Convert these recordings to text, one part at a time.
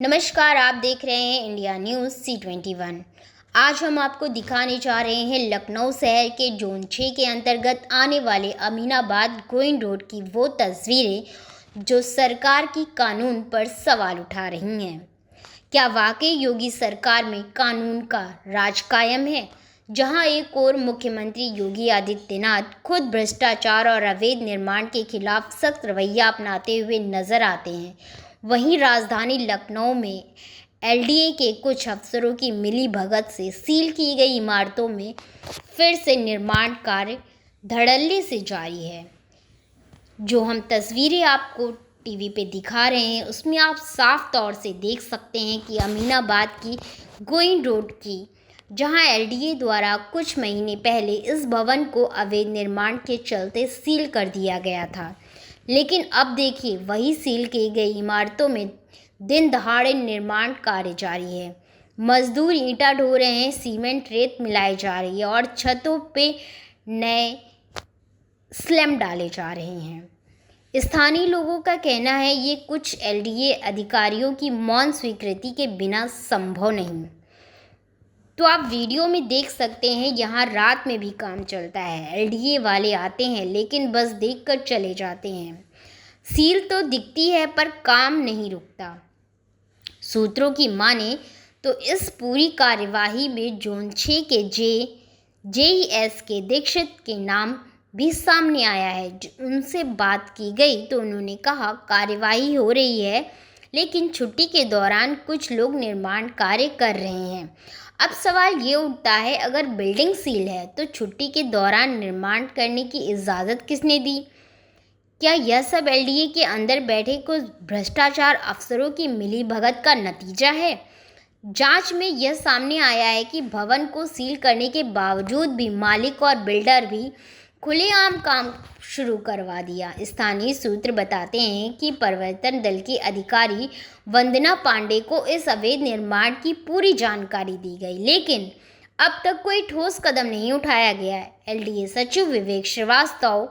नमस्कार, आप देख रहे हैं इंडिया न्यूज़ C21। आज हम आपको दिखाने जा रहे हैं लखनऊ शहर के जोन 6 के अंतर्गत आने वाले अमीनाबाद गोइंग रोड की वो तस्वीरें जो सरकार की कानून पर सवाल उठा रही हैं। क्या वाकई योगी सरकार में कानून का राज कायम है? जहां एक और मुख्यमंत्री योगी आदित्यनाथ खुद भ्रष्टाचार और अवैध निर्माण के खिलाफ सख्त रवैया अपनाते हुए नजर आते हैं, वहीं राजधानी लखनऊ में एलडीए के कुछ अफसरों की मिलीभगत से सील की गई इमारतों में फिर से निर्माण कार्य धड़ल्ले से जारी है। जो हम तस्वीरें आपको टीवी पे दिखा रहे हैं उसमें आप साफ तौर से देख सकते हैं कि अमीनाबाद की गोइंग रोड की, जहां एलडीए द्वारा कुछ महीने पहले इस भवन को अवैध निर्माण के चलते सील कर दिया गया था, लेकिन अब देखिए वही सील की गई इमारतों में दिन दहाड़े निर्माण कार्य जारी है। मजदूर ईंटा ढो रहे हैं, सीमेंट रेत मिलाई जा रही है और छतों पे नए स्लैब डाले जा रहे हैं। स्थानीय लोगों का कहना है ये कुछ एलडीए अधिकारियों की मौन स्वीकृति के बिना संभव नहीं। तो आप वीडियो में देख सकते हैं यहाँ रात में भी काम चलता है। एलडीए वाले आते हैं लेकिन बस देखकर चले जाते हैं। सील तो दिखती है पर काम नहीं रुकता। सूत्रों की माने तो इस पूरी कार्यवाही में जोन 6 के जेईएस के दीक्षित के नाम भी सामने आया है। उनसे बात की गई तो उन्होंने कहा कार्यवाही हो रही है लेकिन छुट्टी के दौरान कुछ लोग निर्माण कार्य कर रहे हैं। अब सवाल ये उठता है, अगर बिल्डिंग सील है तो छुट्टी के दौरान निर्माण करने की इजाज़त किसने दी? क्या यह सब एलडीए के अंदर बैठे कुछ भ्रष्टाचार अफसरों की मिलीभगत का नतीजा है? जांच में यह सामने आया है कि भवन को सील करने के बावजूद भी मालिक और बिल्डर भी खुलेआम काम शुरू करवा दिया। स्थानीय सूत्र बताते हैं कि प्रवर्तन दल की अधिकारी वंदना पांडे को इस अवैध निर्माण की पूरी जानकारी दी गई, लेकिन अब तक कोई ठोस कदम नहीं उठाया गया है। एलडीए सचिव विवेक श्रीवास्तव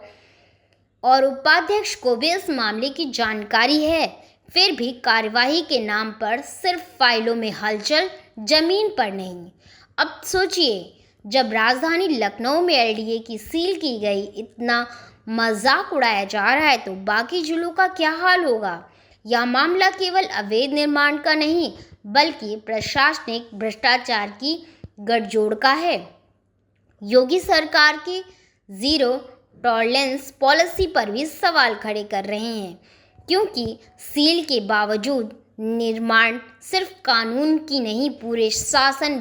और उपाध्यक्ष को भी इस मामले की जानकारी है, फिर भी कार्यवाही के नाम पर सिर्फ फाइलों में हलचल, जमीन पर नहीं। अब सोचिए, जब राजधानी लखनऊ में एलडीए की सील की गई इतना मजाक उड़ाया जा रहा है तो बाकी जिलों का क्या हाल होगा? यह मामला केवल अवैध निर्माण का नहीं बल्कि प्रशासनिक भ्रष्टाचार की गठजोड़ का है। योगी सरकार की जीरो टॉलरेंस पॉलिसी पर भी सवाल खड़े कर रहे हैं, क्योंकि सील के बावजूद निर्माण सिर्फ कानून की नहीं पूरे शासन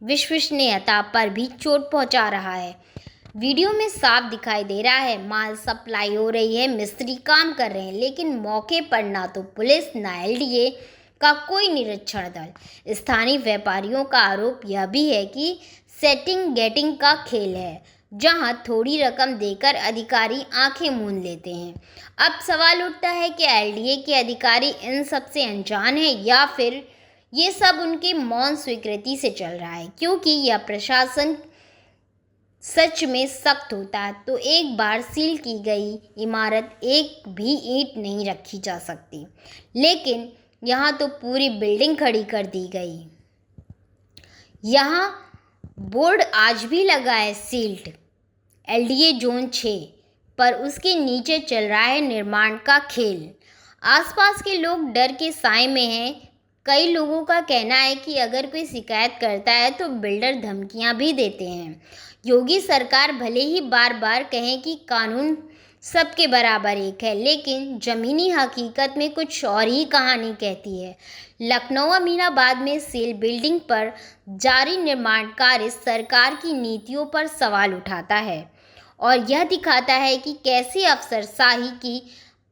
विश्वसनीयता पर भी चोट पहुंचा रहा है। वीडियो में साफ दिखाई दे रहा है माल सप्लाई हो रही है, मिस्त्री काम कर रहे हैं, लेकिन मौके पर ना तो पुलिस ना एलडीए का कोई निरीक्षण दल। स्थानीय व्यापारियों का आरोप यह भी है कि सेटिंग गेटिंग का खेल है, जहां थोड़ी रकम देकर अधिकारी आंखें मूंद लेते हैं। अब सवाल उठता है कि एलडीए के अधिकारी इन सब से अनजान है या फिर ये सब उनकी मौन स्वीकृति से चल रहा है, क्योंकि यह प्रशासन सच में सख्त होता तो एक बार सील की गई इमारत एक भी ईंट नहीं रखी जा सकती, लेकिन यहाँ तो पूरी बिल्डिंग खड़ी कर दी गई। यहाँ बोर्ड आज भी लगा है सील्ड एलडीए जोन 6 पर, उसके नीचे चल रहा है निर्माण का खेल। आसपास के लोग डर के साए में हैं। कई लोगों का कहना है कि अगर कोई शिकायत करता है तो बिल्डर धमकियां भी देते हैं। योगी सरकार भले ही बार बार कहें कि कानून सबके बराबर एक है, लेकिन ज़मीनी हकीकत में कुछ और ही कहानी कहती है। लखनऊ अमीनाबाद में सील बिल्डिंग पर जारी निर्माण कार्य सरकार की नीतियों पर सवाल उठाता है और यह दिखाता है कि कैसे अफसरशाही की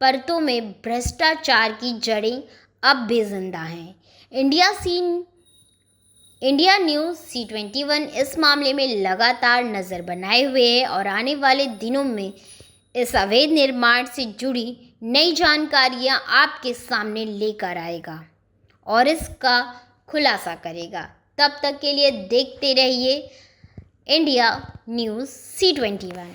परतों में भ्रष्टाचार की जड़ें अब भी जिंदा हैं। इंडिया न्यूज़ C21 इस मामले में लगातार नज़र बनाए हुए है और आने वाले दिनों में इस अवैध निर्माण से जुड़ी नई जानकारियां आपके सामने लेकर आएगा और इसका खुलासा करेगा। तब तक के लिए देखते रहिए इंडिया न्यूज़ C21।